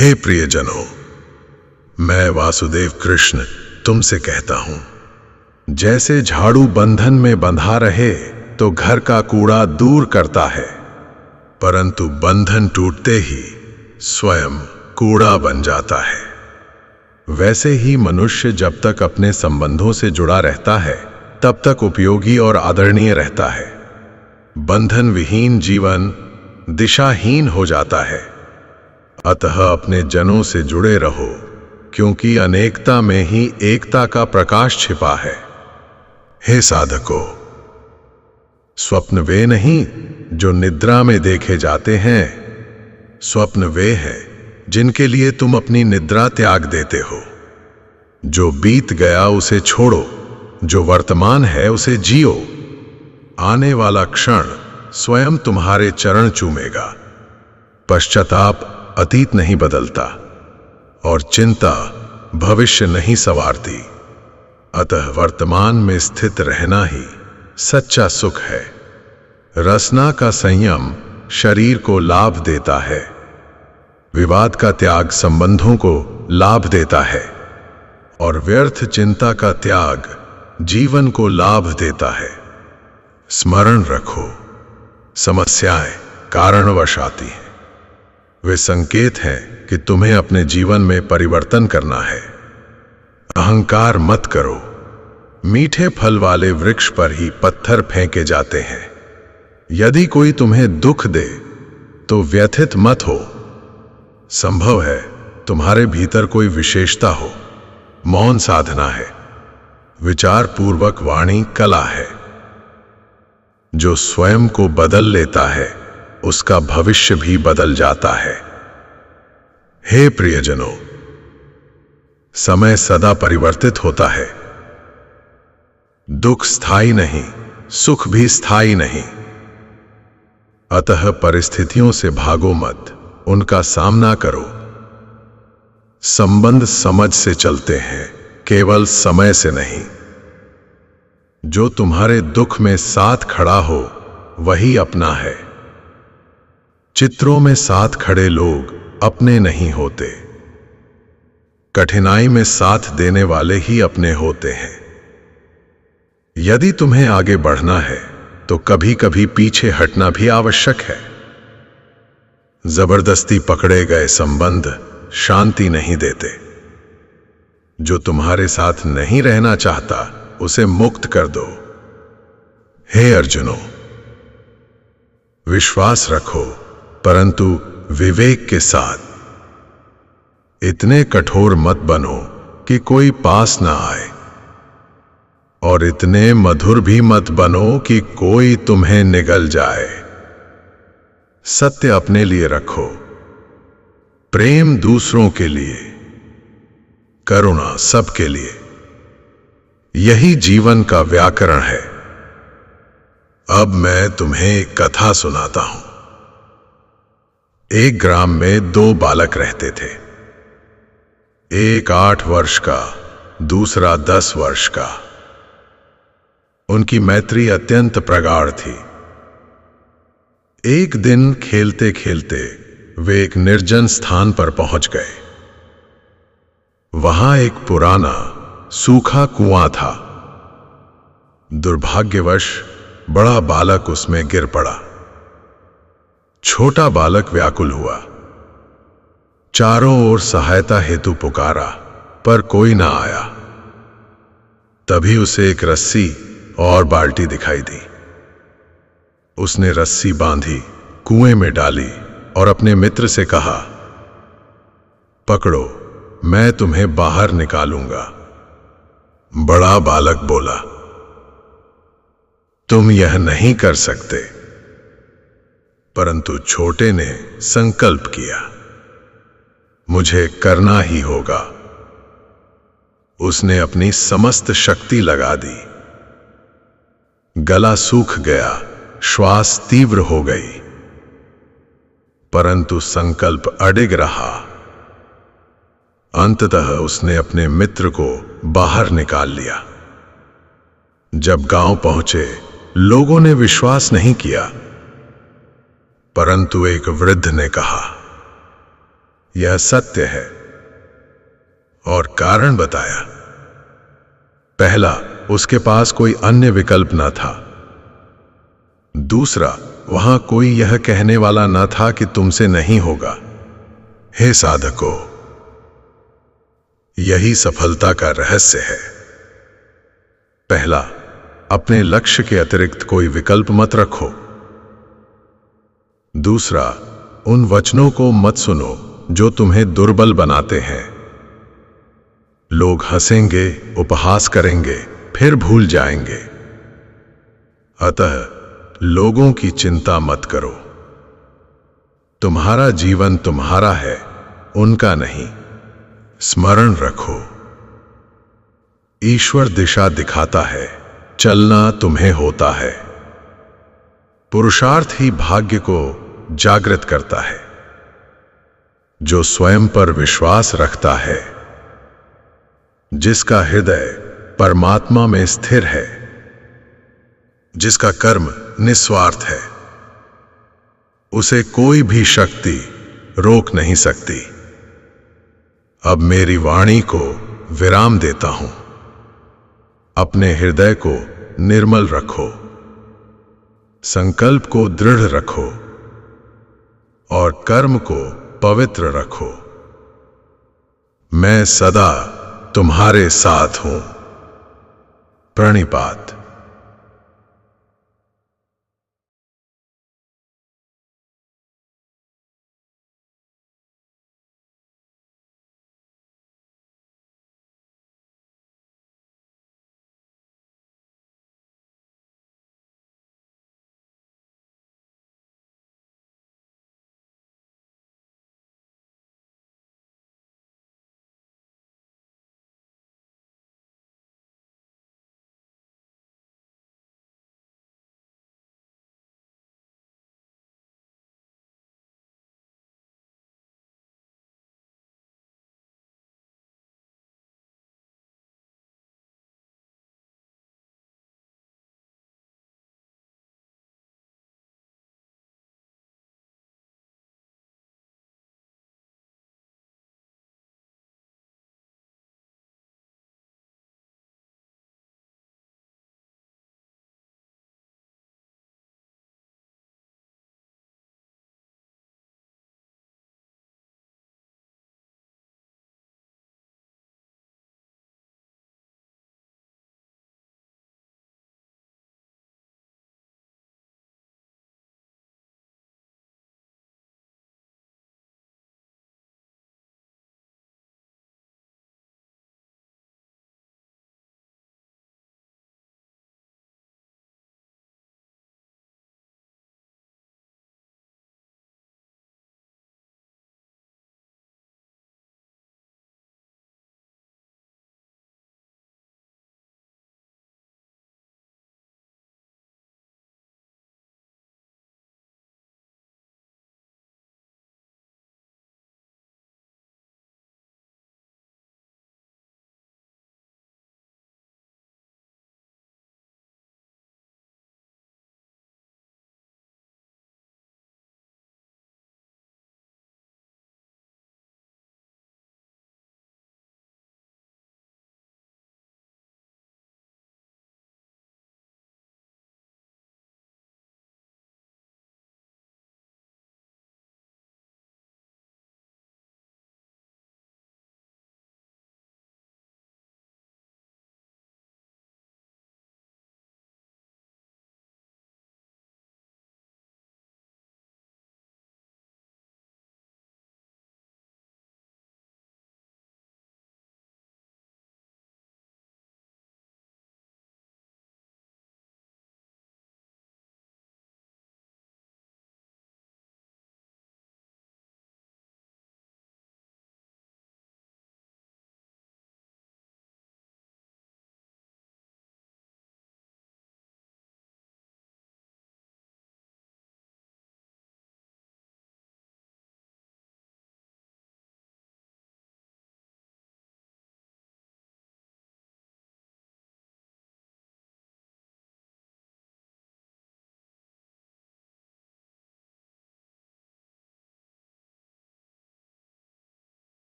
हे प्रियजनों, मैं वासुदेव कृष्ण तुमसे कहता हूं, जैसे झाड़ू बंधन में बंधा रहे तो घर का कूड़ा दूर करता है, परंतु बंधन टूटते ही स्वयं कूड़ा बन जाता है। वैसे ही मनुष्य जब तक अपने संबंधों से जुड़ा रहता है तब तक उपयोगी और आदरणीय रहता है। बंधन विहीन जीवन दिशाहीन हो जाता है। अतः अपने जनों से जुड़े रहो, क्योंकि अनेकता में ही एकता का प्रकाश छिपा है। हे साधकों, स्वप्न वे नहीं जो निद्रा में देखे जाते हैं, स्वप्न वे हैं जिनके लिए तुम अपनी निद्रा त्याग देते हो। जो बीत गया उसे छोड़ो, जो वर्तमान है उसे जियो। आने वाला क्षण स्वयं तुम्हारे चरण चूमेगा। पश्चाताप अतीत नहीं बदलता और चिंता भविष्य नहीं संवारती। अतः वर्तमान में स्थित रहना ही सच्चा सुख है। रसना का संयम शरीर को लाभ देता है। विवाद का त्याग संबंधों को लाभ देता है और व्यर्थ चिंता का त्याग जीवन को लाभ देता है। स्मरण रखो, समस्याएं कारणवश आती हैं। वे संकेत हैं कि तुम्हें अपने जीवन में परिवर्तन करना है। अहंकार मत करो। मीठे फल वाले वृक्ष पर ही पत्थर फेंके जाते हैं। यदि कोई तुम्हें दुख दे तो व्यथित मत हो। संभव है तुम्हारे भीतर कोई विशेषता हो। मौन साधना है। विचार पूर्वक वाणी कला है। जो स्वयं को बदल लेता है उसका भविष्य भी बदल जाता है। हे प्रियजनों, समय सदा परिवर्तित होता है। दुख स्थायी नहीं, सुख भी स्थायी नहीं। अतः परिस्थितियों से भागो मत, उनका सामना करो। संबंध समझ से चलते हैं, केवल समय से नहीं। जो तुम्हारे दुख में साथ खड़ा हो वही अपना है। चित्रों में साथ खड़े लोग अपने नहीं होते। कठिनाई में साथ देने वाले ही अपने होते हैं। यदि तुम्हें आगे बढ़ना है तो कभी कभी पीछे हटना भी आवश्यक है। जबरदस्ती पकड़े गए संबंध शांति नहीं देते। जो तुम्हारे साथ नहीं रहना चाहता उसे मुक्त कर दो। हे अर्जुनों, विश्वास रखो परंतु विवेक के साथ। इतने कठोर मत बनो कि कोई पास ना आए और इतने मधुर भी मत बनो कि कोई तुम्हें निगल जाए। सत्य अपने लिए रखो, प्रेम दूसरों के लिए, करुणा सबके लिए। यही जीवन का व्याकरण है। अब मैं तुम्हें एक कथा सुनाता हूं। एक ग्राम में 2 बालक रहते थे। एक 8 वर्ष का, दूसरा 10 वर्ष का। उनकी मैत्री अत्यंत प्रगाढ़ थी। एक दिन खेलते खेलते वे एक निर्जन स्थान पर पहुंच गए। वहां एक पुराना सूखा कुआं था। दुर्भाग्यवश बड़ा बालक उसमें गिर पड़ा। छोटा बालक व्याकुल हुआ। चारों ओर सहायता हेतु पुकारा, पर कोई ना आया। तभी उसे एक रस्सी और बाल्टी दिखाई दी। उसने रस्सी बांधी, कुएं में डाली और अपने मित्र से कहा, पकड़ो, मैं तुम्हें बाहर निकालूंगा। बड़ा बालक बोला, तुम यह नहीं कर सकते। परंतु छोटे ने संकल्प किया, मुझे करना ही होगा। उसने अपनी समस्त शक्ति लगा दी। गला सूख गया, श्वास तीव्र हो गई, परंतु संकल्प अडिग रहा। अंततः उसने अपने मित्र को बाहर निकाल लिया। जब गांव पहुंचे, लोगों ने विश्वास नहीं किया, परंतु एक वृद्ध ने कहा, यह सत्य है। और कारण बताया। पहला, उसके पास कोई अन्य विकल्प न था। दूसरा, वहां कोई यह कहने वाला न था कि तुमसे नहीं होगा। हे साधकों, यही सफलता का रहस्य है। पहला, अपने लक्ष्य के अतिरिक्त कोई विकल्प मत रखो। दूसरा, उन वचनों को मत सुनो जो तुम्हें दुर्बल बनाते हैं। लोग हंसेंगे, उपहास करेंगे, फिर भूल जाएंगे। अतः लोगों की चिंता मत करो। तुम्हारा जीवन तुम्हारा है, उनका नहीं। स्मरण रखो, ईश्वर दिशा दिखाता है, चलना तुम्हें होता है। पुरुषार्थ ही भाग्य को जागृत करता है। जो स्वयं पर विश्वास रखता है, जिसका हृदय परमात्मा में स्थिर है, जिसका कर्म निस्वार्थ है, उसे कोई भी शक्ति रोक नहीं सकती। अब मेरी वाणी को विराम देता हूं। अपने हृदय को निर्मल रखो, संकल्प को दृढ़ रखो और कर्म को पवित्र रखो। मैं सदा तुम्हारे साथ हूं। प्रणिपात।